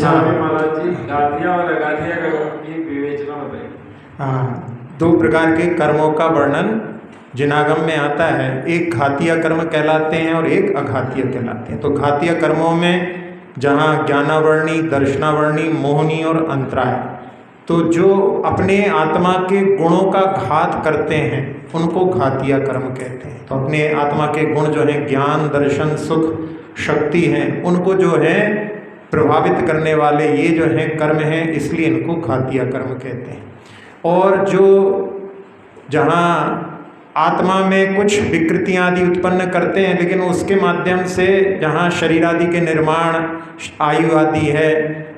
महाराज जी, गातिया और अगातिया कर्मों की विवेचना बताइए। हाँ, दो प्रकार के कर्मों का वर्णन जिनागम में आता है। एक घातीय कर्म कहलाते हैं और एक अघातीय कहलाते हैं। तो घातीय कर्मों में जहाँ ज्ञानावर्णी, दर्शनावर्णी, मोहनी और अंतराय, तो जो अपने आत्मा के गुणों का घात करते हैं उनको घातीय कर्म कहते हैं। तो अपने आत्मा के गुण जो हैं, ज्ञान, दर्शन, सुख, शक्ति हैं, उनको जो है प्रभावित करने वाले ये जो हैं कर्म हैं, इसलिए इनको घातीय कर्म कहते हैं। और जो जहाँ आत्मा में कुछ विकृतियाँ आदि उत्पन्न करते हैं, लेकिन उसके माध्यम से जहाँ शरीर आदि के निर्माण, आयु आदि है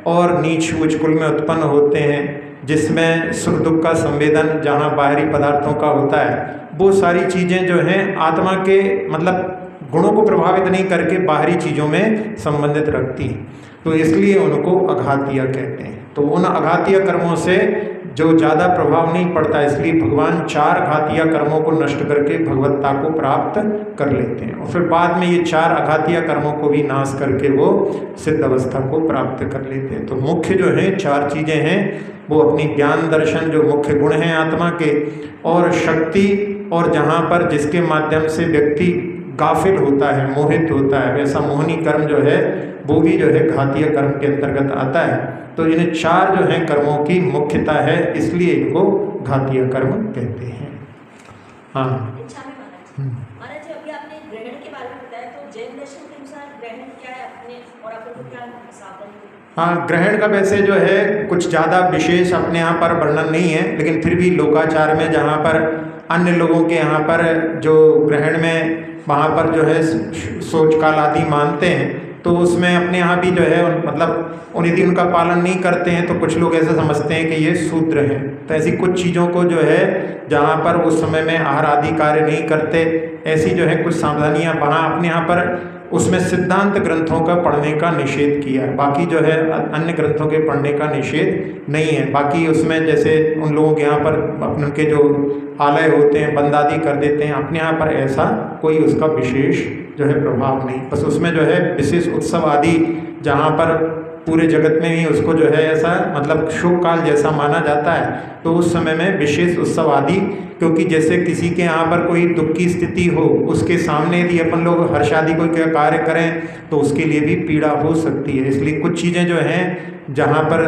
और नीच उच्च कुल में उत्पन्न होते हैं, जिसमें सुख दुख का संवेदन जहाँ बाहरी पदार्थों का होता है, वो सारी चीज़ें जो हैं आत्मा के मतलब गुणों को प्रभावित नहीं करके बाहरी चीज़ों में संबंधित रखती हैं। तो इसलिए उनको अघातीय कहते हैं। तो उन अघातीय कर्मों से जो ज़्यादा प्रभाव नहीं पड़ता, इसलिए भगवान 4 घातीय कर्मों को नष्ट करके भगवत्ता को प्राप्त कर लेते हैं और फिर बाद में ये 4 अघातीय कर्मों को भी नाश करके वो सिद्ध अवस्था को प्राप्त कर लेते हैं। तो मुख्य जो है 4 चीज़ें हैं, वो अपनी ज्ञान, दर्शन जो मुख्य गुण हैं आत्मा के, और शक्ति, और जहाँ पर जिसके माध्यम से व्यक्ति गाफिल होता है, मोहित होता है, वैसा मोहनी कर्म जो है वो भी जो है घातीय कर्म के अंतर्गत आता है। तो इन 4 जो हैं कर्मों की मुख्यता है, इसलिए इनको घातीय कर्म कहते हैं। हाँ, महाराज जी, अभी आपने ग्रहण के बारे में बताया, तो जैन दर्शन के अनुसार ग्रहण क्या है अपने और आपको क्या सावधानी? हाँ, ग्रहण का वैसे जो है कुछ ज़्यादा विशेष अपने यहाँ पर वर्णन नहीं है, लेकिन फिर भी लोकाचार में जहाँ पर अन्य लोगों के यहाँ पर जो ग्रहण में वहाँ पर जो है सोच काल आदि मानते हैं, तो उसमें अपने यहाँ भी जो है मतलब यदि उनका पालन नहीं करते हैं तो कुछ लोग ऐसे समझते हैं कि ये शूद्र हैं। तो ऐसी कुछ चीज़ों को जो है जहाँ पर उस समय में आहार आदि कार्य नहीं करते, ऐसी जो है कुछ सावधानियाँ वहाँ अपने यहाँ पर उसमें सिद्धांत ग्रंथों का पढ़ने का निषेध किया है। बाकी जो है अन्य ग्रंथों के पढ़ने का निषेध नहीं है। बाकी उसमें जैसे उन लोगों के यहाँ पर अपने के जो आलय होते हैं बंद आदि कर देते हैं, अपने यहाँ पर ऐसा कोई उसका विशेष जो है प्रभाव नहीं। बस उसमें जो है विशेष उत्सव आदि जहाँ पर पूरे जगत में भी उसको जो है ऐसा मतलब शुभ काल जैसा माना जाता है, तो उस समय में विशेष उत्सव आदि, क्योंकि जैसे किसी के यहाँ पर कोई दुख की स्थिति हो, उसके सामने यदि अपन लोग हर्ष आदि कोई कार्य करें तो उसके लिए भी पीड़ा हो सकती है। इसलिए कुछ चीज़ें जो हैं जहाँ पर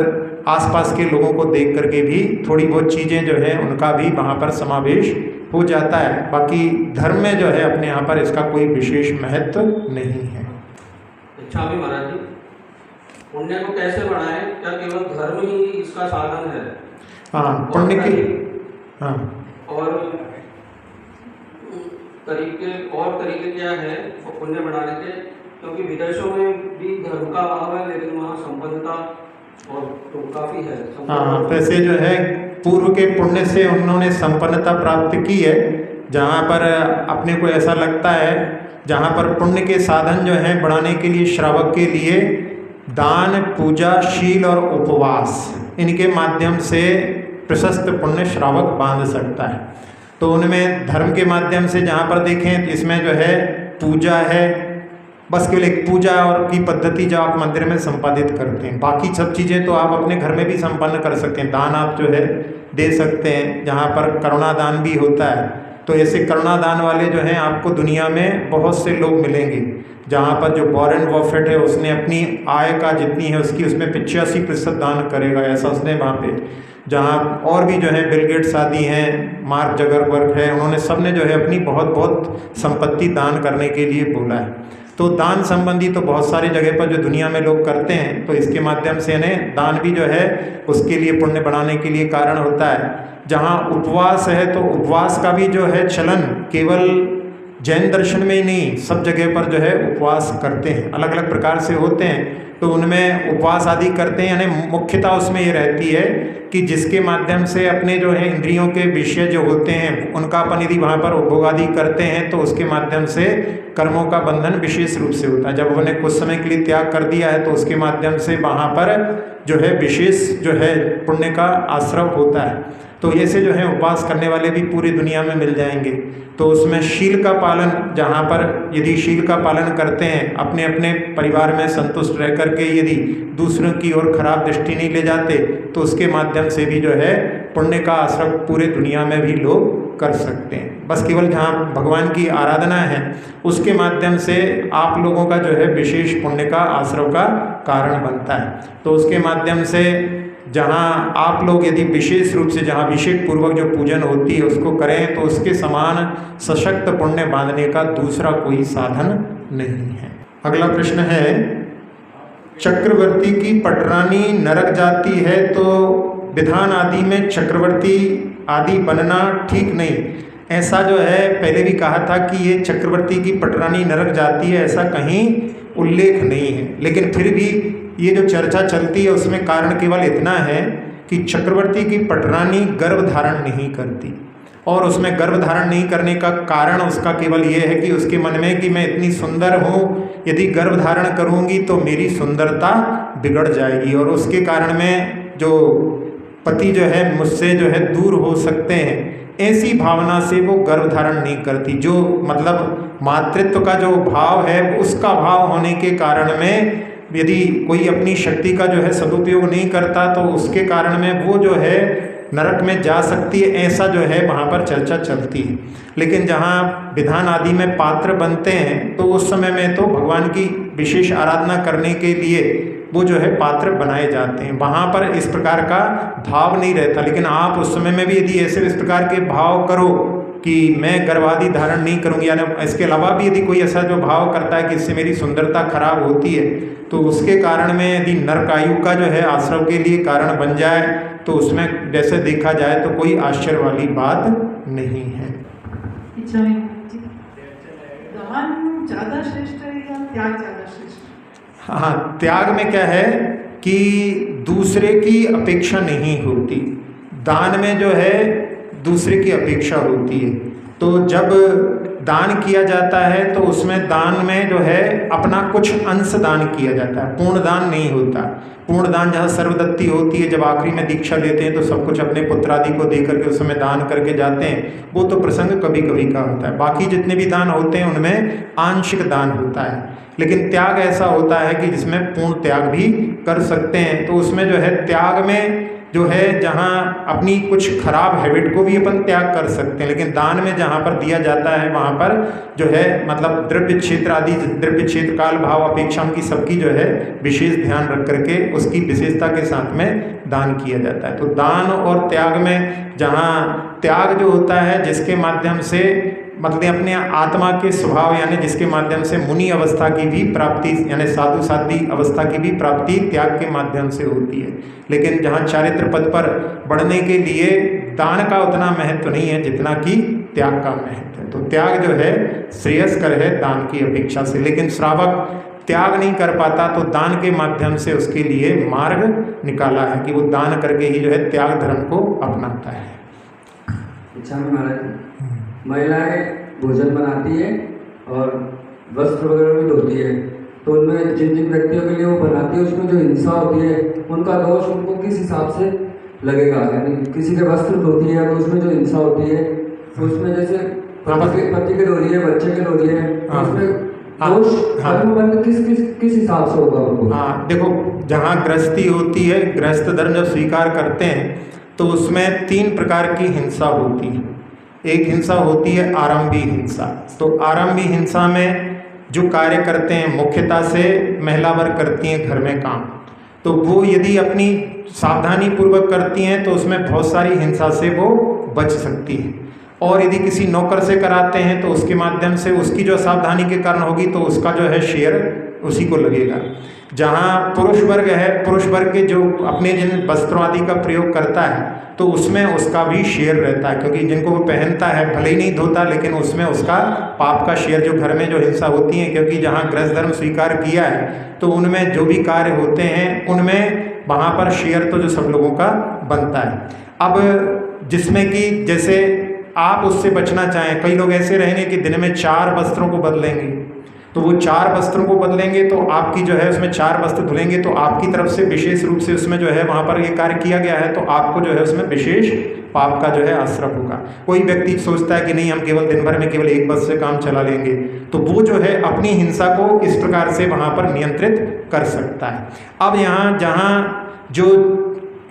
आसपास के लोगों को देख करके भी थोड़ी बहुत चीज़ें जो हैं उनका भी वहाँ पर समावेश हो जाता है। बाकी धर्म में जो है अपने यहाँ पर इसका कोई विशेष महत्व नहीं है। अच्छा, अभी महाराज जी, पुण्य को कैसे बढ़ाएं? क्या केवल धर्म ही इसका साधन है? हाँ, पुण्य की हाँ, और तरीके क्या है पुण्य बढ़ाने के? क्योंकि विदेशों में भी धर्म का अभाव है, लेकिन वहाँ संपन्नता और तो काफ़ी है। हाँ, वैसे जो है पूर्व के पुण्य से उन्होंने संपन्नता प्राप्त की है। जहाँ पर अपने को ऐसा लगता है, जहाँ पर पुण्य के साधन जो हैं बढ़ाने के लिए श्रावक के लिए दान, पूजा, शील और उपवास, इनके माध्यम से प्रशस्त पुण्य श्रावक बांध सकता है। तो उनमें धर्म के माध्यम से जहाँ पर देखें तो इसमें जो है पूजा है, बस केवल एक पूजा और की पद्धति जो आप मंदिर में संपादित करते हैं। बाकी सब चीज़ें तो आप अपने घर में भी संपन्न कर सकते हैं। दान आप जो है दे सकते हैं, जहाँ पर करुणा दान भी होता है। तो ऐसे करुणा दान वाले जो हैं आपको दुनिया में बहुत से लोग मिलेंगे। जहाँ पर जो वॉरेन बफेट है उसने अपनी आय का जितनी है उसकी उसमें 85% दान करेगा, ऐसा उसने वहाँ पे। जहाँ और भी जो है बिल गेट्स आदि हैं, मार्क जगरबर्ग है, उन्होंने सब ने जो है अपनी बहुत बहुत संपत्ति दान करने के लिए बोला है। तो दान संबंधी तो बहुत सारी जगह पर जो दुनिया में लोग करते हैं, तो इसके माध्यम से इन्हें दान भी जो है उसके लिए पुण्य बढ़ाने के लिए कारण होता है। जहाँ उपवास है तो उपवास का भी जो है चलन केवल जैन दर्शन में ही नहीं, सब जगह पर जो है उपवास करते हैं, अलग अलग प्रकार से होते हैं। तो उनमें उपवास आदि करते हैं, यानी मुख्यता उसमें ये रहती है कि जिसके माध्यम से अपने जो है इंद्रियों के विषय जो होते हैं उनका अपन यदि वहाँ पर उपभोग आदि करते हैं तो उसके माध्यम से कर्मों का बंधन विशेष रूप से होता है। जब उन्हें कुछ समय के लिए त्याग कर दिया है तो उसके माध्यम से वहाँ पर जो है विशेष जो है पुण्य का आश्रव होता है। तो ऐसे जो है उपवास करने वाले भी पूरी दुनिया में मिल जाएंगे। तो उसमें शील का पालन, जहाँ पर यदि शील का पालन करते हैं, अपने अपने परिवार में संतुष्ट रह करके यदि दूसरों की ओर खराब दृष्टि नहीं ले जाते, तो उसके माध्यम से भी जो है पुण्य का आश्रव पूरे दुनिया में भी लोग कर सकते हैं। बस केवल जहाँ भगवान की आराधना है उसके माध्यम से आप लोगों का जो है विशेष पुण्य का आश्रव का कारण बनता है। तो उसके माध्यम से जहाँ आप लोग यदि विशेष रूप से जहाँ अभिषेक पूर्वक जो पूजन होती है उसको करें, तो उसके समान सशक्त पुण्य बांधने का दूसरा कोई साधन नहीं है। अगला प्रश्न है, चक्रवर्ती की पटरानी नरक जाती है तो विधान आदि में चक्रवर्ती आदि बनना ठीक नहीं। ऐसा जो है पहले भी कहा था कि ये चक्रवर्ती की पटरानी नरक जाती है, ऐसा कहीं उल्लेख नहीं है। लेकिन फिर भी ये जो चर्चा चलती है उसमें कारण केवल इतना है कि चक्रवर्ती की पटरानी गर्भ धारण नहीं करती, और उसमें गर्भ धारण नहीं करने का कारण उसका केवल ये है कि उसके मन में कि मैं इतनी सुंदर हूँ, यदि गर्भ धारण करूँगी तो मेरी सुंदरता बिगड़ जाएगी और उसके कारण में जो पति जो है मुझसे जो है दूर हो सकते हैं, ऐसी भावना से वो गर्भ धारण नहीं करती। जो मतलब मातृत्व का जो भाव है उसका भाव होने के कारण में यदि कोई अपनी शक्ति का जो है सदुपयोग नहीं करता तो उसके कारण में वो जो है नरक में जा सकती है, ऐसा जो है वहाँ पर चर्चा चलती है। लेकिन जहाँ विधान आदि में पात्र बनते हैं तो उस समय में तो भगवान की विशेष आराधना करने के लिए वो जो है पात्र बनाए जाते हैं, वहाँ पर इस प्रकार का भाव नहीं रहता। लेकिन आप उस समय में भी यदि ऐसे इस प्रकार के भाव करो कि मैं गर्भादि धारण नहीं करूँगी, यानी इसके अलावा भी यदि कोई ऐसा जो भाव करता है कि इससे मेरी सुंदरता खराब होती है, तो उसके कारण में यदि नरकायु का जो है आश्रव के लिए कारण बन जाए तो उसमें जैसे देखा जाए तो कोई आश्चर्य वाली बात नहीं है। दान ज़्यादा श्रेष्ठ है या त्याग ज़्यादा श्रेष्ठ? हाँ, त्याग में क्या है कि दूसरे की अपेक्षा नहीं होती, दान में जो है दूसरे की अपेक्षा होती है। तो जब दान किया जाता है तो उसमें दान में जो है अपना कुछ अंश दान किया जाता है, पूर्ण दान नहीं होता। पूर्ण दान जहाँ सर्वदत्ती होती है, जब आखिरी में दीक्षा लेते हैं तो सब कुछ अपने पुत्र आदि को दे करके उस समय दान करके जाते हैं, वो तो प्रसंग कभी कभी का होता है। बाकी जितने भी दान होते हैं उनमें आंशिक दान होता है। लेकिन त्याग ऐसा होता है कि जिसमें पूर्ण त्याग भी कर सकते हैं। तो उसमें जो है त्याग में जो है जहाँ अपनी कुछ खराब हैबिट को भी अपन त्याग कर सकते हैं, लेकिन दान में जहाँ पर दिया जाता है वहाँ पर जो है मतलब द्रव्य क्षेत्र आदि, द्रव्य क्षेत्र काल भाव अपेक्षा की सबकी जो है विशेष ध्यान रख करके उसकी विशेषता के साथ में दान किया जाता है। तो दान और त्याग में जहाँ त्याग जो होता है जिसके माध्यम से मतलब अपने आत्मा के स्वभाव यानी जिसके माध्यम से मुनि अवस्था की भी प्राप्ति यानी साधु साध्वी अवस्था की भी प्राप्ति त्याग के माध्यम से होती है। लेकिन जहाँ चारित्र पद पर बढ़ने के लिए दान का उतना महत्व नहीं है जितना कि त्याग का महत्व है। तो त्याग जो है श्रेयस्कर है दान की अपेक्षा से। लेकिन श्रावक त्याग नहीं कर पाता तो दान के माध्यम से उसके लिए मार्ग निकाला है कि वो दान करके ही जो है त्याग धर्म को अपनाता है। अच्छा महाराज, महिलाएं भोजन बनाती है और वस्त्र वगैरह भी धोती है, तो उनमें जिन जिन व्यक्तियों के लिए वो बनाती है उसमें जो हिंसा होती है उनका दोष उनको किस हिसाब से लगेगा? यानी किसी के वस्त्र धोती है तो उसमें जो हिंसा होती है तो उसमें जैसे पति के धो रही है, बच्चे के धो रही है, उसमें दोष कर्मबंध किस हिसाब से होगा उनको? हाँ देखो, जहाँ गृहस्थी होती है, गृहस्थ धर्म जब स्वीकार करते हैं तो उसमें 3 प्रकार की हिंसा होती है। एक हिंसा होती है आरंभी हिंसा। तो आरंभी हिंसा में जो कार्य करते हैं मुख्यतः से महिला वर्ग करती हैं घर में काम, तो वो यदि अपनी सावधानी पूर्वक करती हैं तो उसमें बहुत सारी हिंसा से वो बच सकती है। और यदि किसी नौकर से कराते हैं तो उसके माध्यम से उसकी जो सावधानी के कारण होगी तो उसका जो है शेयर उसी को लगेगा। जहाँ पुरुष वर्ग है, पुरुष वर्ग के जो अपने जिन वस्त्रों आदि का प्रयोग करता है तो उसमें उसका भी शेयर रहता है, क्योंकि जिनको वो पहनता है भले ही नहीं धोता लेकिन उसमें उसका पाप का शेयर जो घर में जो हिंसा होती है, क्योंकि जहाँ गृहस्थ धर्म स्वीकार किया है तो उनमें जो भी कार्य होते हैं उनमें वहाँ पर शेयर तो जो सब लोगों का बनता है। अब जिसमें कि जैसे आप उससे बचना चाहें, कई लोग ऐसे रहेंगे कि दिन में 4 वस्त्रों को बदलेंगे, तो वो 4 वस्त्रों को बदलेंगे तो आपकी जो है उसमें 4 वस्त्र धुलेंगे तो आपकी तरफ से विशेष रूप से उसमें जो है वहाँ पर ये कार्य किया गया है, तो आपको जो है उसमें विशेष पाप का जो है आश्रय होगा। कोई व्यक्ति सोचता है कि नहीं, हम केवल दिन भर में केवल 1 वस्त्र से काम चला लेंगे, तो वो जो है अपनी हिंसा को इस प्रकार से वहाँ पर नियंत्रित कर सकता है। अब यहाँ जहाँ जो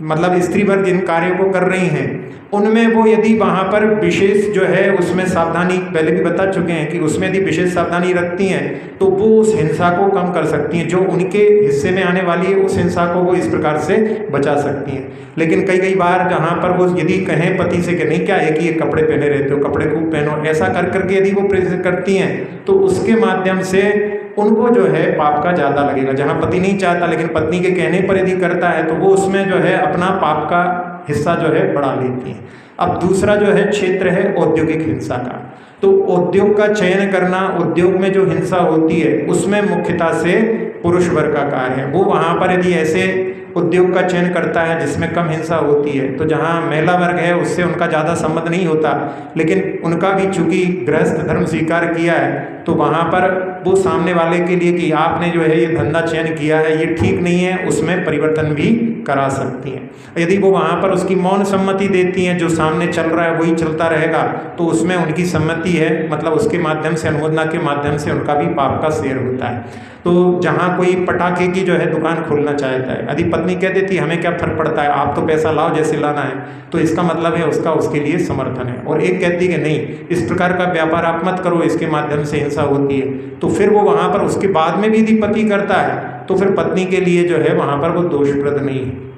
मतलब स्त्री वर्ग जिन कार्यों को कर रही हैं उनमें वो यदि वहाँ पर विशेष जो है उसमें सावधानी, पहले भी बता चुके हैं कि उसमें यदि विशेष सावधानी रखती हैं तो वो उस हिंसा को कम कर सकती हैं, जो उनके हिस्से में आने वाली है उस हिंसा को वो इस प्रकार से बचा सकती हैं। लेकिन कई बार जहाँ पर वो यदि कहें पति से कि नहीं क्या है कि ये कपड़े पहने रहते हो, कपड़े खूब पहनो, ऐसा कर करके यदि वो प्रेरित करती हैं तो उसके माध्यम से उनको जो है पाप का ज़्यादा लगेगा। जहाँ पति नहीं चाहता लेकिन पत्नी के कहने पर यदि करता है तो वो उसमें जो है अपना पाप का हिस्सा जो है बढ़ा लेती है। अब दूसरा जो है क्षेत्र है औद्योगिक हिंसा का। तो उद्योग का चयन करना, उद्योग में जो हिंसा होती है उसमें मुख्यतः से पुरुष वर्ग का कार्य है। वो वहाँ पर यदि ऐसे उद्योग का चयन करता है जिसमें कम हिंसा होती है, तो जहाँ महिला वर्ग है उससे उनका ज़्यादा संबंध नहीं होता, लेकिन उनका भी चूंकि गृहस्थ धर्म स्वीकार किया है तो वहाँ पर वो सामने वाले के लिए कि आपने जो है ये धंधा चयन किया है ये ठीक नहीं है, उसमें परिवर्तन भी करा सकती हैं। यदि वो वहाँ पर उसकी मौन सम्मति देती हैं, जो सामने चल रहा है वही चलता रहेगा, तो उसमें उनकी सम्मति है, मतलब उसके माध्यम से, अनुमोदना के माध्यम से उनका भी पाप का शेयर होता है। तो जहाँ कोई पटाखे की जो है दुकान खोलना चाहता है, यदि पत्नी कह देती है हमें क्या फर्क पड़ता है, आप तो पैसा लाओ जैसे लाना है, तो इसका मतलब है उसका उसके लिए समर्थन है। और एक कहती है कि नहीं इस प्रकार का व्यापार आप मत करो, इसके माध्यम से हिंसा होती है, तो फिर वो वहाँ पर उसके बाद में भी यदि पति करता है तो फिर पत्नी के लिए जो है वहाँ पर वो दोषप्रद नहीं है।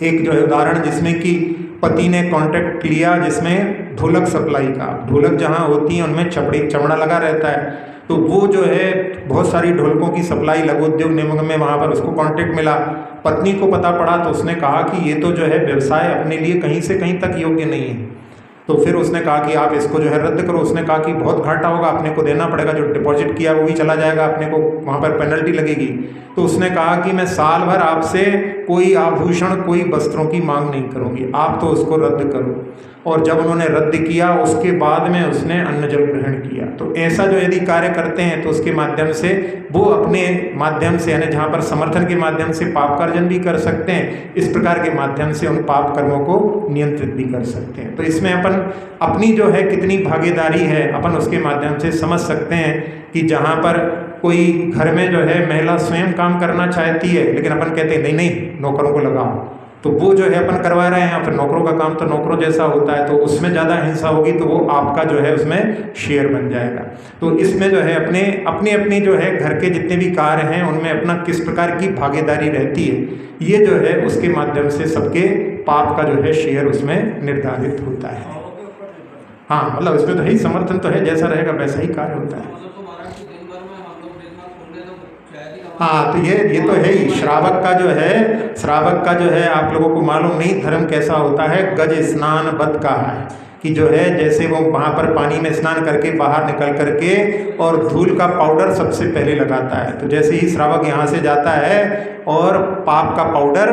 एक जो है उदाहरण जिसमें कि पति ने कॉन्ट्रैक्ट लिया जिसमें ढोलक सप्लाई का, ढोलक जहाँ होती हैं उनमें चमड़ा लगा रहता है, तो वो जो है बहुत सारी ढोलकों की सप्लाई लघु उद्योग निगम में वहाँ पर उसको कॉन्ट्रैक्ट मिला। पत्नी को पता पड़ा तो उसने कहा कि ये तो जो है व्यवसाय अपने लिए कहीं से कहीं तक योग्य नहीं है, तो फिर उसने कहा कि आप इसको जो है रद्द करो। उसने कहा कि बहुत घाटा होगा, अपने को देना पड़ेगा, जो डिपॉजिट किया वो भी चला जाएगा, अपने को वहाँ पर पेनल्टी लगेगी। तो उसने कहा कि मैं साल भर आपसे कोई आभूषण, कोई वस्त्रों की मांग नहीं करूँगी, आप तो उसको रद्द करो। और जब उन्होंने रद्द किया उसके बाद में उसने अन्न जल ग्रहण किया। तो ऐसा जो यदि कार्य करते हैं तो उसके माध्यम से वो अपने माध्यम से, यानी जहाँ पर समर्थन के माध्यम से पाप कार्जन भी कर सकते हैं, इस प्रकार के माध्यम से उन पाप कर्मों को नियंत्रित भी कर सकते हैं। तो इसमें अपन अपनी जो है कितनी भागीदारी है अपन उसके माध्यम से समझ सकते हैं कि जहाँ पर कोई घर में जो है महिला स्वयं काम करना चाहती है लेकिन अपन कहते हैं नहीं नहीं नौकरों को लगाओ, तो वो जो है अपन करवा रहे हैं, फिर नौकरों का काम तो नौकरों जैसा होता है, तो उसमें ज़्यादा हिंसा होगी तो वो आपका जो है उसमें शेयर बन जाएगा। तो इसमें जो है अपनी जो है घर के जितने भी कार्य हैं उनमें अपना किस प्रकार की भागीदारी रहती है, ये जो है उसके माध्यम से सबके पाप का जो है शेयर उसमें निर्धारित होता है। हाँ, मतलब इसमें तो है ही, समर्थन तो है, जैसा रहेगा वैसा ही कार्य होता है। हाँ, तो ये तो है ही। श्रावक का जो है आप लोगों को मालूम नहीं धर्म कैसा होता है, गज स्नान बद का है कि जो है जैसे वो वहाँ पर पानी में स्नान करके बाहर निकल करके और धूल का पाउडर सबसे पहले लगाता है, तो जैसे ही श्रावक यहाँ से जाता है और पाप का पाउडर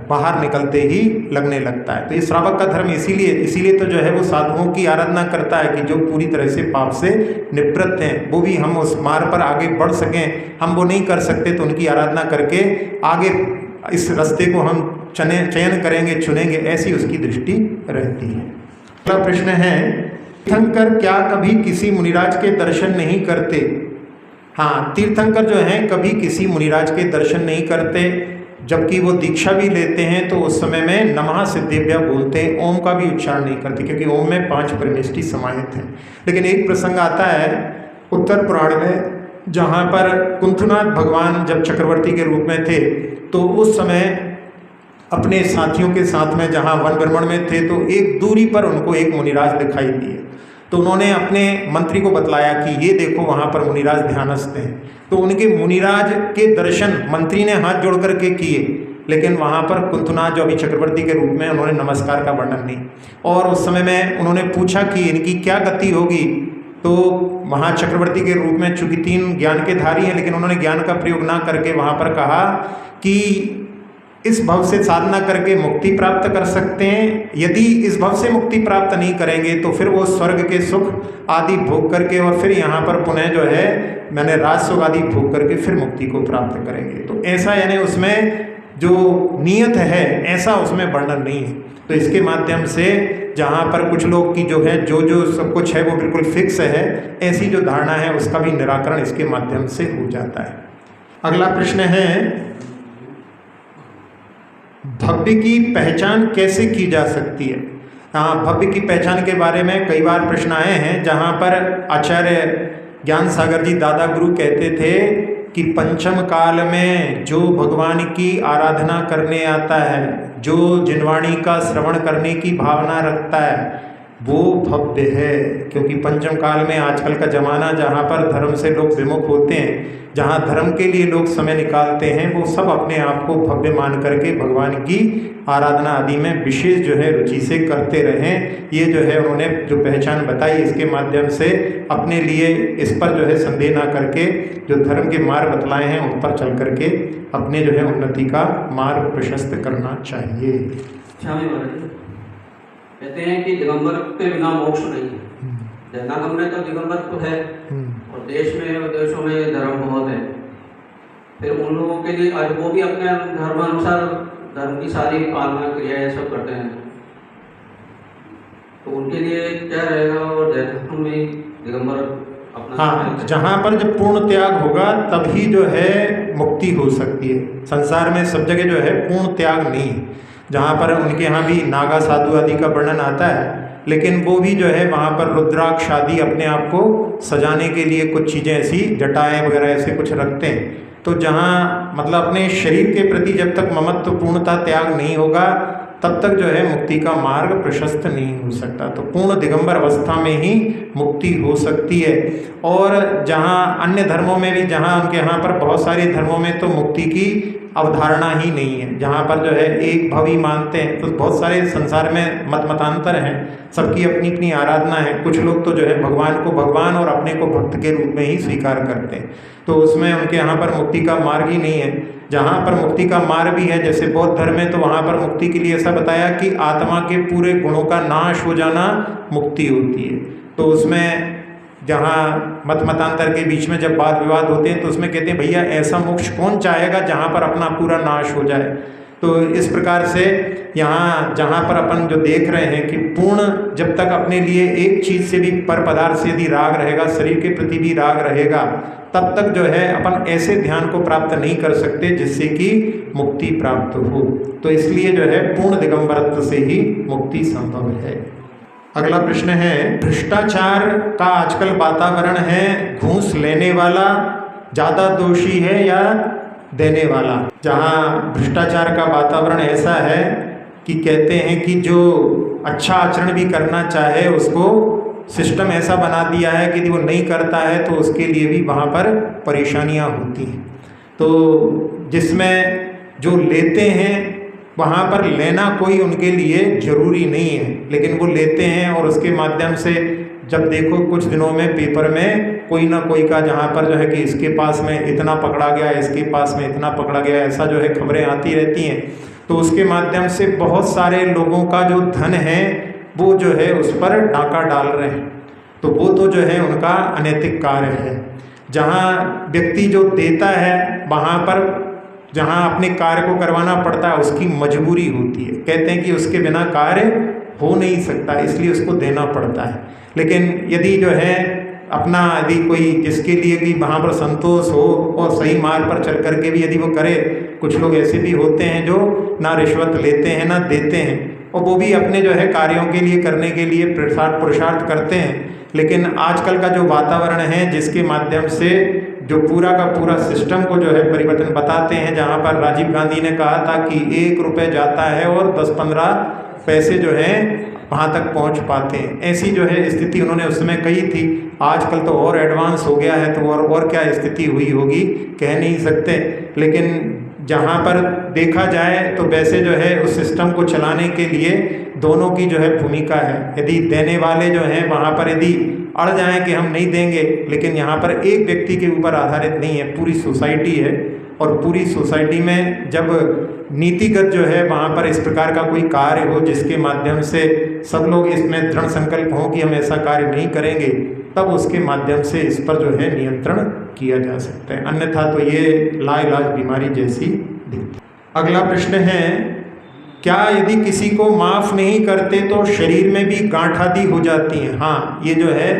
बाहर निकलते ही लगने लगता है। तो ये श्रावक का धर्म इसीलिए तो जो है वो साधुओं की आराधना करता है कि जो पूरी तरह से पाप से निवृत्त हैं, वो भी हम उस मार्ग पर आगे बढ़ सकें। हम वो नहीं कर सकते तो उनकी आराधना करके आगे इस रास्ते को हम चयन करेंगे, चुनेंगे, ऐसी उसकी दृष्टि रहती है। अगला प्रश्न है, तीर्थंकर क्या कभी किसी मुनिराज के दर्शन नहीं करते? हाँ, तीर्थंकर जो हैं कभी किसी मुनिराज के दर्शन नहीं करते, जबकि वो दीक्षा भी लेते हैं तो उस समय में नमः सिद्धेभ्यः बोलते हैं, ओम का भी उच्चारण नहीं करते, क्योंकि ओम में 5 परमेष्टि समाहित हैं। लेकिन एक प्रसंग आता है उत्तर पुराण में, जहाँ पर कुंथुनाथ भगवान जब चक्रवर्ती के रूप में थे तो उस समय अपने साथियों के साथ में जहाँ वन भ्रमण में थे तो एक दूरी पर उनको एक मुनिराज दिखाई दिए। तो उन्होंने अपने मंत्री को बतलाया कि ये देखो वहाँ पर मुनिराज ध्यानस्थ हैं। तो उनके मुनिराज के दर्शन मंत्री ने हाथ जोड़ करके किए, लेकिन वहाँ पर कुंथुनाथ जो अभी चक्रवर्ती के रूप में, उन्होंने नमस्कार का वर्णन नहीं। और उस समय में उन्होंने पूछा कि इनकी क्या गति होगी, तो वहाँ चक्रवर्ती के रूप में चूंकि 3 ज्ञान के धारी हैं, लेकिन उन्होंने ज्ञान का प्रयोग ना करके वहाँ पर कहा कि इस भव से साधना करके मुक्ति प्राप्त कर सकते हैं, यदि इस भव से मुक्ति प्राप्त नहीं करेंगे तो फिर वो स्वर्ग के सुख आदि भोग करके और फिर यहाँ पर पुनः जो है मैंने राजसुख आदि भोग करके फिर मुक्ति को प्राप्त करेंगे। तो ऐसा यानी उसमें जो नियत है ऐसा उसमें वर्णन नहीं है। तो इसके माध्यम से जहाँ पर कुछ लोग की जो है जो सब कुछ है वो बिल्कुल फिक्स है, ऐसी जो धारणा है उसका भी निराकरण इसके माध्यम से हो जाता है। अगला प्रश्न है, भव्य की पहचान कैसे की जा सकती है? हाँ, भव्य की पहचान के बारे में कई बार प्रश्न आए हैं, जहाँ पर आचार्य ज्ञान सागर जी दादा गुरु कहते थे कि पंचम काल में जो भगवान की आराधना करने आता है, जो जिनवाणी का श्रवण करने की भावना रखता है, वो भव्य है। क्योंकि पंचम काल में आजकल का ज़माना जहाँ पर धर्म से लोग विमुख होते हैं, जहाँ धर्म के लिए लोग समय निकालते हैं, वो सब अपने आप को भव्य मान करके भगवान की आराधना आदि में विशेष जो है रुचि से करते रहें। ये जो है उन्होंने जो पहचान बताई, इसके माध्यम से अपने लिए इस पर जो है संदेह ना करके जो धर्म के मार्ग बतलाए हैं उन पर चल करके अपने जो है उन्नति का मार्ग प्रशस्त करना चाहिए। स्वामी महाराज कहते हैं कि दिगंबर के बिना मोक्ष नहीं है। जैनागम में तो दिगंबर तो है, और देश में विदेशों में धर्म बहुत है। फिर उन लोगों के लिए आज वो भी अपने धर्मानुसार धर्म की सारी पालना क्रियाएं सब करते हैं, तो उनके लिए क्या रहेगा? और जैनागम में दिगंबर अपना हाँ, जहाँ पर जब पूर्ण त्याग होगा तभी जो है मुक्ति हो सकती है। संसार में सब जगह जो है पूर्ण त्याग नहीं है। जहाँ पर उनके यहाँ भी नागा साधु आदि का वर्णन आता है, लेकिन वो भी जो है वहाँ पर रुद्राक्ष आदि अपने आप को सजाने के लिए कुछ चीज़ें ऐसी जटाएं वगैरह ऐसे कुछ रखते हैं। तो जहाँ मतलब अपने शरीर के प्रति जब तक ममत्व पूर्णता त्याग नहीं होगा तब तक जो है मुक्ति का मार्ग प्रशस्त नहीं हो सकता। तो पूर्ण दिगंबर अवस्था में ही मुक्ति हो सकती है। और जहाँ अन्य धर्मों में भी, जहाँ उनके यहाँ पर बहुत सारे धर्मों में तो मुक्ति की अवधारणा ही नहीं है, जहाँ पर जो है एक भवी मानते हैं। तो बहुत सारे संसार में मतांतर हैं, सबकी अपनी अपनी आराधना है। कुछ लोग तो जो है भगवान को भगवान और अपने को भक्त के रूप में ही स्वीकार करते हैं, तो उसमें उनके यहाँ पर मुक्ति का मार्ग ही नहीं है। जहाँ पर मुक्ति का मार्ग भी है, जैसे बौद्ध धर्म है, तो वहाँ पर मुक्ति के लिए ऐसा बताया कि आत्मा के पूरे गुणों का नाश हो जाना मुक्ति होती है। तो उसमें जहाँ मतांतर के बीच में जब वाद विवाद होते हैं तो उसमें कहते हैं भैया ऐसा मोक्ष कौन चाहेगा जहाँ पर अपना पूरा नाश हो जाए। तो इस प्रकार से यहाँ जहाँ पर अपन जो देख रहे हैं कि पूर्ण जब तक अपने लिए एक चीज़ से भी पर पदार्थ से यदि राग रहेगा, शरीर के प्रति भी राग रहेगा, तब तक जो है अपन ऐसे ध्यान को प्राप्त नहीं कर सकते जिससे कि मुक्ति प्राप्त हो। तो इसलिए जो है पूर्ण दिगंबरत्व से ही मुक्ति संभव है। अगला प्रश्न है, भ्रष्टाचार का आजकल वातावरण है, घूस लेने वाला ज़्यादा दोषी है या देने वाला? जहाँ भ्रष्टाचार का वातावरण ऐसा है कि कहते हैं कि जो अच्छा आचरण भी करना चाहे उसको सिस्टम ऐसा बना दिया है कि यदि वो नहीं करता है तो उसके लिए भी वहाँ पर परेशानियाँ होती हैं। तो जिसमें जो लेते हैं वहाँ पर लेना कोई उनके लिए ज़रूरी नहीं है, लेकिन वो लेते हैं और उसके माध्यम से जब देखो कुछ दिनों में पेपर में कोई ना कोई का जहाँ पर जो है कि इसके पास में इतना पकड़ा गया, इसके पास में इतना पकड़ा गया, ऐसा जो है खबरें आती रहती हैं। तो उसके माध्यम से बहुत सारे लोगों का जो धन है वो जो है उस पर डाका डाल रहे हैं। तो वो तो जो है उनका अनैतिक कार्य है। जहाँ व्यक्ति जो देता है वहाँ पर जहाँ अपने कार्य को करवाना पड़ता है उसकी मजबूरी होती है। कहते हैं कि उसके बिना कार्य हो नहीं सकता, इसलिए उसको देना पड़ता है। लेकिन यदि जो है अपना यदि कोई जिसके लिए भी वहाँ पर संतोष हो और सही मार्ग पर चल करके भी यदि वो करे, कुछ लोग ऐसे भी होते हैं जो ना रिश्वत लेते हैं ना देते हैं, और वो भी अपने जो है कार्यों के लिए करने के लिए पुरुषार्थ करते हैं। लेकिन आजकल का जो वातावरण है जिसके माध्यम से जो पूरा का पूरा सिस्टम को जो है परिवर्तन बताते हैं, जहाँ पर राजीव गांधी ने कहा था कि 1 रुपये जाता है और 10-15 पैसे जो हैं वहाँ तक पहुँच पाते हैं। ऐसी जो है स्थिति उन्होंने उस समय कही थी। आजकल तो और एडवांस हो गया है, तो और क्या स्थिति हुई होगी कह नहीं सकते। लेकिन जहाँ पर देखा जाए तो वैसे जो है उस सिस्टम को चलाने के लिए दोनों की जो है भूमिका है। यदि देने वाले जो हैं वहाँ पर यदि अड़ जाएं कि हम नहीं देंगे, लेकिन यहाँ पर एक व्यक्ति के ऊपर आधारित नहीं है, पूरी सोसाइटी है। और पूरी सोसाइटी में जब नीतिगत जो है वहाँ पर इस प्रकार का कोई कार्य हो जिसके माध्यम से सब लोग इसमें दृढ़ संकल्प हों कि हम ऐसा कार्य नहीं करेंगे, तब उसके माध्यम से इस पर जो है नियंत्रण किया जा सकता है, अन्यथा तो ये लाइलाज बीमारी जैसी दिखती। अगला प्रश्न है, क्या यदि किसी को माफ़ नहीं करते तो शरीर में भी गांठ आदि हो जाती हैं? हाँ, ये जो है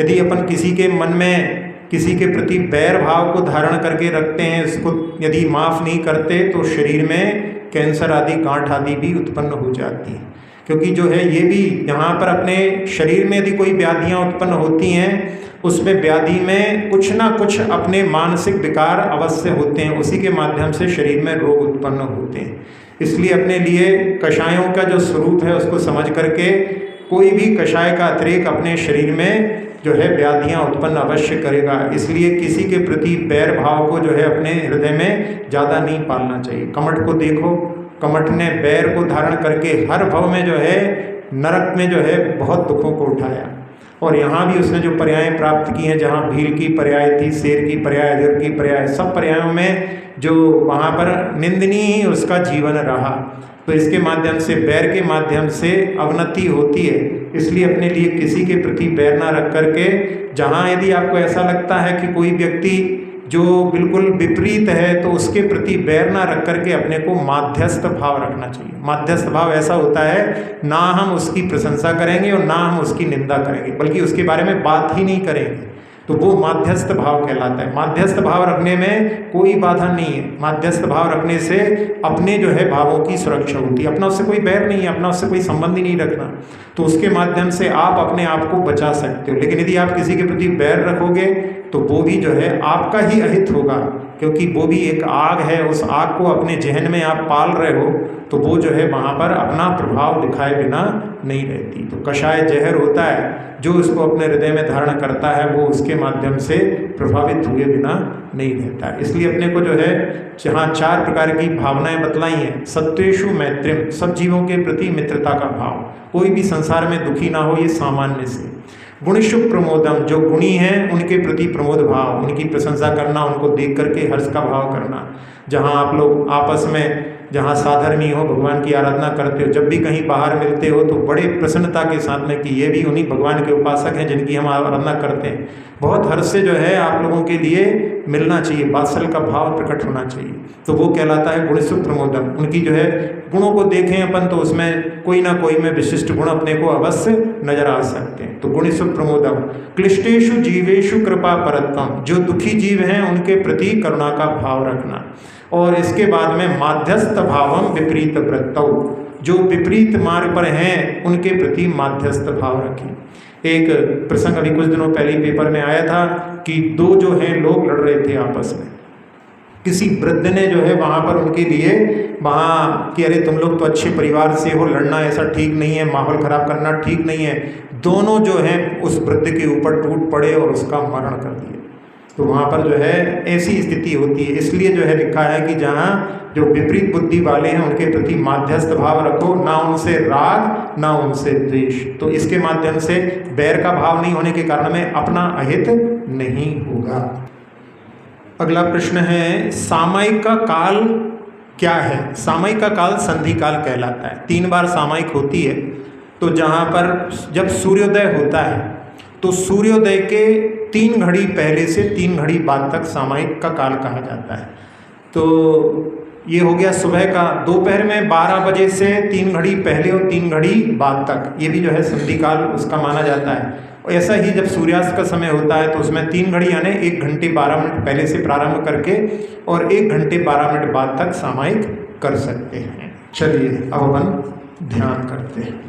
यदि अपन किसी के मन में किसी के प्रति बैर भाव को धारण करके रखते हैं, इसको यदि माफ़ नहीं करते तो शरीर में कैंसर आदि गांठ आदि भी उत्पन्न हो जाती है। क्योंकि जो है ये भी यहाँ पर अपने शरीर में यदि कोई व्याधियाँ उत्पन्न होती हैं, उसमें व्याधि में कुछ ना कुछ अपने मानसिक विकार अवश्य होते हैं, उसी के माध्यम से शरीर में रोग उत्पन्न होते हैं। इसलिए अपने लिए कषायों का जो स्वरूप है उसको समझ करके कोई भी कषाय का अतिरेक अपने शरीर में जो है व्याधियाँ उत्पन्न अवश्य करेगा। इसलिए किसी के प्रति बैर भाव को जो है अपने हृदय में ज़्यादा नहीं पालना चाहिए। कमठ को देखो, कमठ ने बैर को धारण करके हर भव में जो है नरक में जो है बहुत दुखों को उठाया, और यहाँ भी उसने जो पर्याय प्राप्त की हैं, जहाँ भील की पर्याय थी, शेर की पर्याय, अजगर की पर्याय, सब पर्यायों में जो वहाँ पर निंदनीय ही उसका जीवन रहा। तो इसके माध्यम से बैर के माध्यम से अवनति होती है। इसलिए अपने लिए किसी के प्रति बैर ना रख करके, जहाँ यदि आपको ऐसा लगता है कि कोई व्यक्ति जो बिल्कुल विपरीत है तो उसके प्रति बैर ना रख करके अपने को माध्यस्थ भाव रखना चाहिए। माध्यस्थ भाव ऐसा होता है, ना हम उसकी प्रशंसा करेंगे और ना हम उसकी निंदा करेंगे, बल्कि उसके बारे में बात ही नहीं करेंगे, तो वो माध्यस्थ भाव कहलाता है। माध्यस्थ भाव रखने में कोई बाधा नहीं है। माध्यस्थ भाव रखने से अपने जो है भावों की सुरक्षा होती है। अपना उससे कोई बैर नहीं है, अपना उससे कोई संबंध ही नहीं रखना, तो उसके माध्यम से आप अपने आप को बचा सकते हो। लेकिन यदि आप किसी के प्रति बैर रखोगे तो वो भी जो है आपका ही अहित होगा, क्योंकि वो भी एक आग है। उस आग को अपने जहन में आप पाल रहे हो तो वो जो है वहाँ पर अपना प्रभाव दिखाए बिना नहीं रहती। तो कषाय जहर होता है, जो इसको अपने हृदय में धारण करता है वो उसके माध्यम से प्रभावित हुए बिना नहीं रहता है। इसलिए अपने को जो है जहाँ 4 प्रकार की भावनाएं बतलाई हैं, सत्वेषु मैत्रिम, सब जीवों के प्रति मित्रता का भाव, कोई भी संसार में दुखी ना हो, ये सामान्य से। गुणिषु प्रमोदम, जो गुणी हैं उनके प्रति प्रमोद भाव, उनकी प्रशंसा करना, उनको देख करके हर्ष का भाव करना। जहाँ आप लोग आपस में जहाँ साधर्मी हो, भगवान की आराधना करते हो, जब भी कहीं बाहर मिलते हो तो बड़े प्रसन्नता के साथ में कि ये भी उन्हीं भगवान के उपासक हैं जिनकी हम आराधना करते हैं, बहुत हर्ष से जो है आप लोगों के लिए मिलना चाहिए, वात्सल्य का भाव प्रकट होना चाहिए। तो वो कहलाता है गुणिषु प्रमोदम। उनकी जो है गुणों को देखें अपन तो उसमें कोई ना कोई में विशिष्ट गुण अपने को अवश्य नजर आ सकते हैं। तो गुणिषु प्रमोदम। क्लिष्टेषु जीवेषु कृपा परत्वम, जो दुखी जीव हैं उनके प्रति करुणा का भाव रखना। और इसके बाद में माध्यस्थ भावम विपरीत वृत्तौ, जो विपरीत मार्ग पर हैं उनके प्रति माध्यस्थ भाव रखें। एक प्रसंग अभी कुछ दिनों पहले पेपर में आया था कि 2 जो हैं लोग लड़ रहे थे आपस में। किसी वृद्ध ने जो है वहाँ पर उनके लिए वहाँ कि अरे तुम लोग तो अच्छे परिवार से हो, लड़ना ऐसा ठीक नहीं है, माहौल खराब करना ठीक नहीं है। दोनों जो हैं उस वृद्ध के ऊपर टूट पड़े और उसका मरण कर दिया। तो वहाँ पर जो है ऐसी स्थिति होती है। इसलिए जो है लिखा है कि जहाँ जो विपरीत बुद्धि वाले हैं उनके प्रति माध्यस्थ भाव रखो, ना उनसे राग ना उनसे द्वेष। तो इसके माध्यम से बैर का भाव नहीं होने के कारण में अपना अहित नहीं होगा। अगला प्रश्न है, सामयिक का काल क्या है? सामयिक का काल संधि काल कहलाता है। 3 बार सामयिक होती है। तो जहाँ पर जब सूर्योदय होता है तो सूर्योदय के 3 घड़ी पहले से 3 घड़ी बाद तक सामयिक का काल कहा जाता है। तो ये हो गया सुबह का। दोपहर में 12 बजे से 3 घड़ी पहले और 3 घड़ी बाद तक, ये भी जो है संधि काल उसका माना जाता है। और ऐसा ही जब सूर्यास्त का समय होता है तो उसमें 3 घड़ी यानी 1 घंटे 12 मिनट पहले से प्रारंभ करके और 1 घंटे 12 मिनट बाद तक सामयिक कर सकते हैं। चलिए अब अपन ध्यान करते हैं।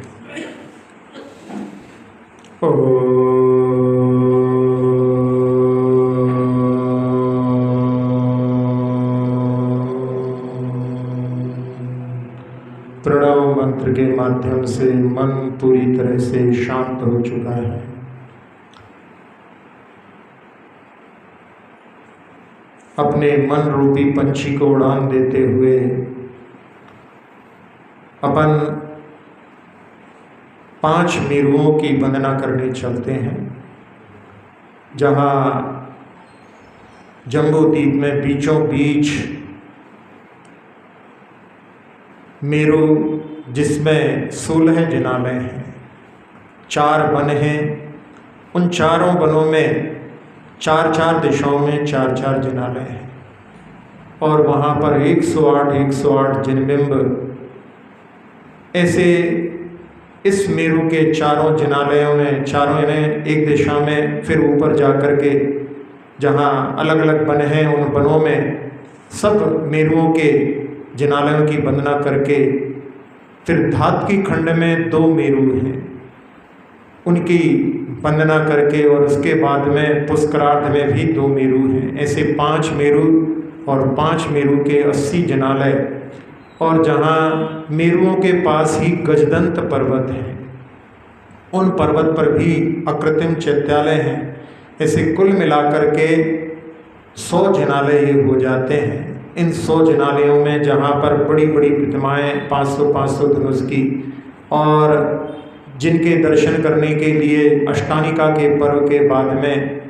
प्रणव मंत्र के माध्यम से मन पूरी तरह से शांत हो चुका है। अपने मन रूपी पंछी को उड़ान देते हुए अपन 5 मेरुओं की वंदना करने चलते हैं। जहाँ जम्बूद्वीप में बीचों बीच मेरु, जिसमें 16 जिनालय हैं, 4 वन हैं उन चारों वनों में 4-4 दिशाओं में 4-4 जिनालय हैं और वहाँ पर 108 जिनबिंब ऐसे इस मेरु के चारों जिनालयों में, चारों यानी एक दिशा में, फिर ऊपर जा कर के जहाँ अलग अलग वन हैं उन वनों में सब मेरुओं के जिनालयों की वंदना करके, फिर धात्की खंड में 2 मेरु हैं उनकी वंदना करके, और उसके बाद में पुष्करार्ध में भी 2 मेरु हैं। ऐसे 5 मेरु और 5 मेरु के 80 जिनालय, और जहाँ मेरुओं के पास ही गजदंत पर्वत है उन पर्वत पर भी अकृत्रिम चैत्यालय हैं। ऐसे कुल मिलाकर के 100 जिनालय ये हो जाते हैं। इन 100 जिनालयों में जहाँ पर बड़ी बड़ी प्रतिमाएँ 500 धनुष की, और जिनके दर्शन करने के लिए अष्टानिका के पर्व के बाद में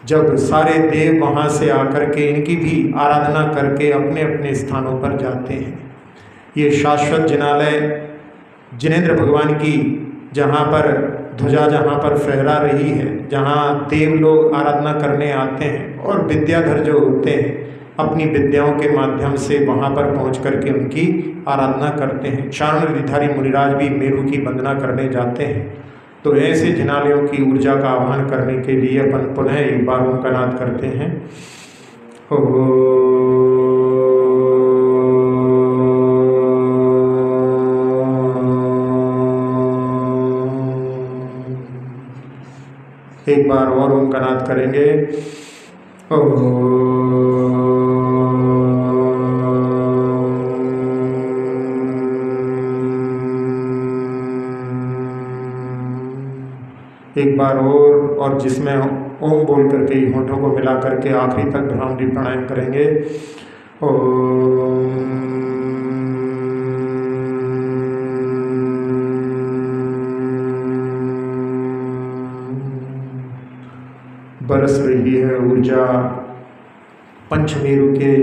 जब सारे देव वहाँ से आकर के इनकी भी आराधना करके अपने अपने स्थानों पर जाते हैं। ये शाश्वत जिनालय जिनेंद्र भगवान की जहाँ पर ध्वजा जहाँ पर फहरा रही है, जहाँ देव लोग आराधना करने आते हैं और विद्याधर जो होते हैं अपनी विद्याओं के माध्यम से वहाँ पर पहुँच करके उनकी आराधना करते हैं। चारण ऋधिधारी मुनिराज भी मेरु की वंदना करने जाते हैं। तो ऐसे जिनालयों की ऊर्जा का आह्वान करने के लिए अपन पुनः एक बार उनका नाद करते हैं। एक बार और उनका नाद करेंगे। एक बार और जिसमें ओम बोल करके होठों को मिला करके आखिरी तक भ्रामरी प्राणायाम करेंगे। ओम बरस रही है ऊर्जा। पंचमेरु के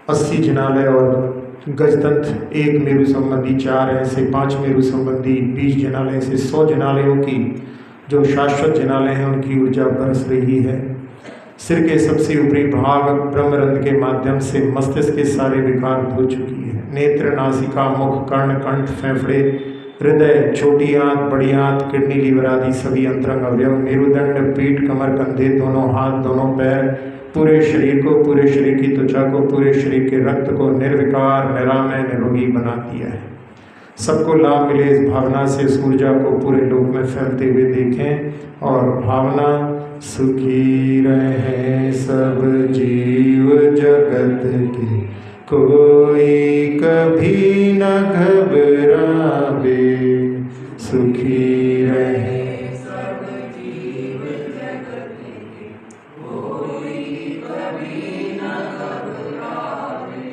80 जिनालय और गजदंत 1 मेरु संबंधी 4 ऐसे 5 मेरु संबंधी 20 जिनालय से 100 जिनालयों की जो शाश्वत जिनालय हैं उनकी ऊर्जा बरस रही है। सिर के सबसे ऊपरी भाग ब्रह्मरंध्र के माध्यम से मस्तिष्क के सारे विकार धो चुकी है। नेत्र, नासिका, मुख, कर्ण, कंठ, फेफड़े, हृदय, छोटी आंत, बड़ी आंत, किडनी, लीवर आदि सभी अंतरंग अवयव, मेरुदंड, पीठ, कमर, कंधे, दोनों हाथ, दोनों पैर, पूरे शरीर को, पूरे शरीर की त्वचा को, पूरे शरीर के रक्त को निर्विकार, निरामय, निरोगी बना दिया है। सबको लाभ मिले इस भावना से इस ऊर्जा को पूरे लोक में फैलते हुए देखें। और भावना, सुखी रहे सब जीव जगत के, कोई कभी न घबरावे, सुखी रहे सब जीव जगत के, कोई कभी न घबरावे,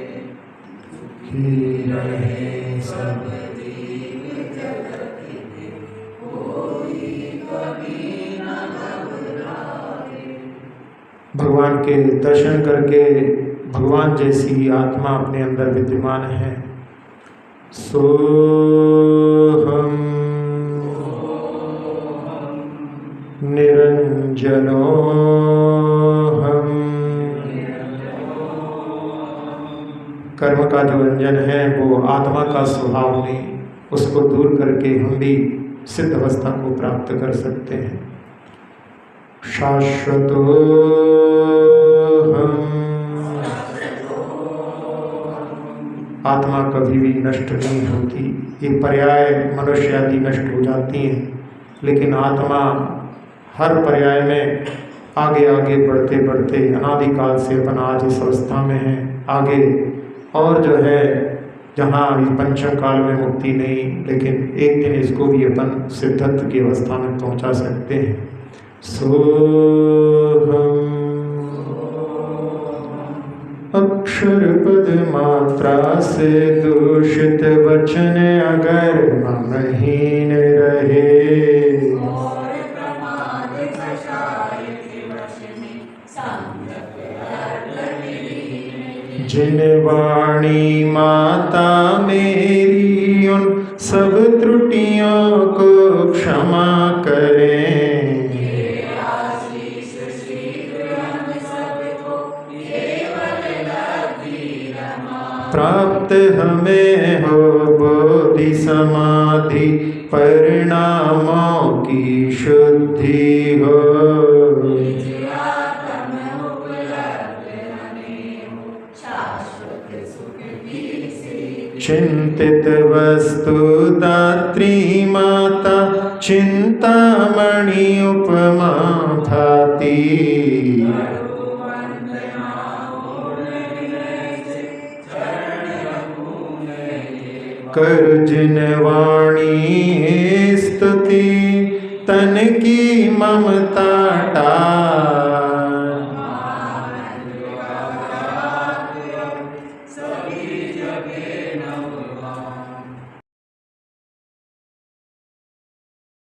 सुखी रहे सब जीव जगत के, कोई कभी न घबरावे। भगवान के दर्शन करके भगवान जैसी आत्मा अपने अंदर विद्यमान है। सोहम निरंजनो हम। कर्म का जो अंजन है वो आत्मा का स्वभाव नहीं, उसको दूर करके हम भी सिद्ध अवस्था को प्राप्त कर सकते हैं। शाश्वतो हम, आत्मा कभी भी नष्ट नहीं होती। ये पर्याय मनुष्य आदि नष्ट हो जाती हैं, लेकिन आत्मा हर पर्याय में आगे आगे बढ़ते बढ़ते अनादिकाल से अपन आज इस अवस्था में है। आगे और जो है जहाँ पंचम काल में मुक्ति नहीं, लेकिन एक दिन इसको भी अपन सिद्धत्व की अवस्था में पहुँचा सकते हैं। सोहम अक्षर पद मात्रा से दूषित वचन अगर ममहीन रहे, जिन वाणी माता मेरी उन सब त्रुटियों को क्षमा करें, हमें हो बोधि समाधि परिणामों की शुद्धि हो। चिंतित वस्तु दात्री माता चिंतामणि उपमा भाति। कर जिन वाणी स्तुति तन की ममता